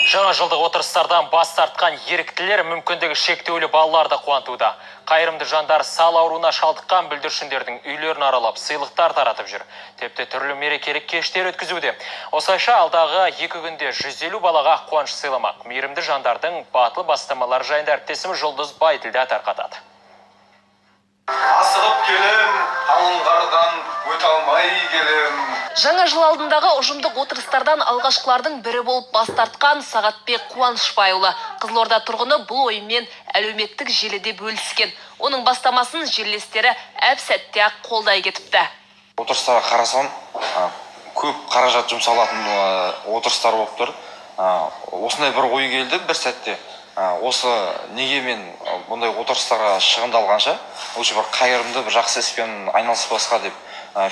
Жаңа жылдық отырыстардан бас тартқан еріктілер мүмкіндігі шектеулі балаларды қуантуда. Қайырымды жандар сал ауруына шалдыққан бүлдіршіндердің үйлерін аралап, сыйлықтар таратып жүр. Тіпті түрлі мерекелік кештер өткізуде. Осылайша алдағы 2 күнде 150 балаға қуаныш сыйламақ. Мейірімді жандардың батыл бастамалары жайында әріптесіміз Жұлдыз Байділда тарқатады. Асығып келем, қалың қардан өте алмай келем. Жаңа жыл алдындағы ұжымдық отырыстардан алғашқылардың бірі болып бас тартқан Сағатбек Қуанышбайұлы. Қызылорда тұрғыны бұл ойынмен әлеуметтік желіде бөліскен. Оның бастамасын жерлестері әп-сәтте-ақ қолдай кетіпті. Отырыстарға қарасам, көп қаражат жұмсалатын отырыстар болып тұр. Осындай бір ой келді бір сәтте. Осы неге мен бұндай отырыстарға шығындалғанша, осы бір қайырымды бір жақсы іспен айналыспасқа деп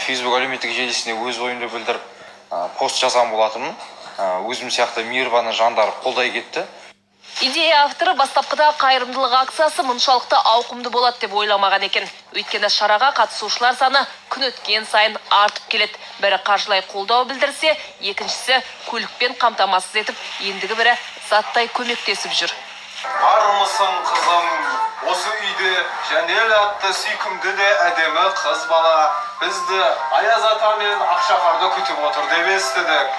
Facebook әлеуметтік желісіне өз ойымды білдіріп пост жазған болатынмын. Өзім сияқты мейірбан жандар қолдай кетті. Идея авторы бастапқыда қайырымдылық акциясы мұншалықты ауқымды болады деп ойламаған екен. Өйткені шараға қатысушылар саны күн өткен сайын артып келеді. Бірі қаржылай қолдау білдірсе, екіншісі көлікпен қамтамасыз етіп, ендігі бірі заттай көмектесіп жүр. Бармысың қызым, осы үйде Жәнел атты сүйкімді де әдемі қыз бала бізді Аяз ата мен Ақшақарды күтіп отыр деп естідік.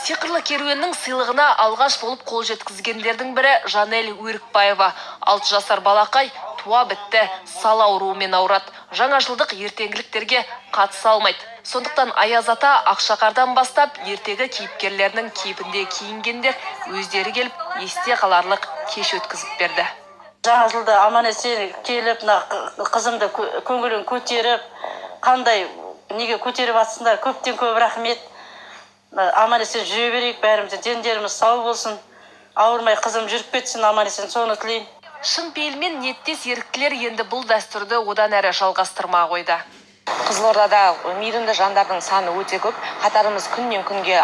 Сиқырлы керуеннің сыйлығына алғаш болып қол жеткізгендердің бірі Жанел Өрікбаева. 6 жасар балақай туа бітті сал ауруымен ауырады. Жаңа жылдық ертеңгіліктерге қатыса алмайды. Сондықтан Аяз ата Ақшақардан бастап ертегі кейіпкерлерінің кейпінде киінгендер өздері келіп есте қаларлық кеш өткізіп берді. Жаңа жылда аман-есен келіп, қызымды көңілін көтеріп, қандай неге көтеріп атсыңдар, көптен көп рахмет. Аман-есен жүре берейік, бәріміздің дендеріміз сау болсын. Ауырмай қызым жүріп кетсін, аман-есен соны тілеймін. Шын пейілмен ниеттес еріктілер енді бұл дәстүрді одан әрі жалғастырма қойды. Қызылордада мейірімді жандардың саны өте көп. Қатарымыз күннен күнге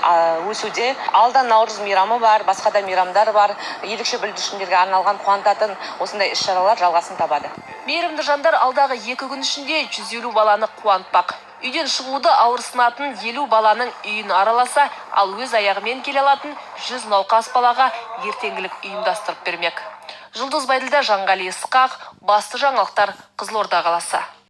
өсуде. Алда Наурыз мейрамы бар, басқа да мейрамдар бар. Ерекше бүлдіршіндерге арналған қуантатын осындай іс-шаралар жалғасын табады. Мейірімді жандар алдағы 2 күн ішінде 150 баланы қуантпақ. Үйден шығуды ауырсынатын 50 баланың үйін араласа, ал өз аяғымен келе алатын 100 науқас балаға ертеңгілік ұйымдастырып бермек. Жұлдыз Байділда, Жанғали Ысқақ, басты жаңалықтар, Қызылорда қаласы.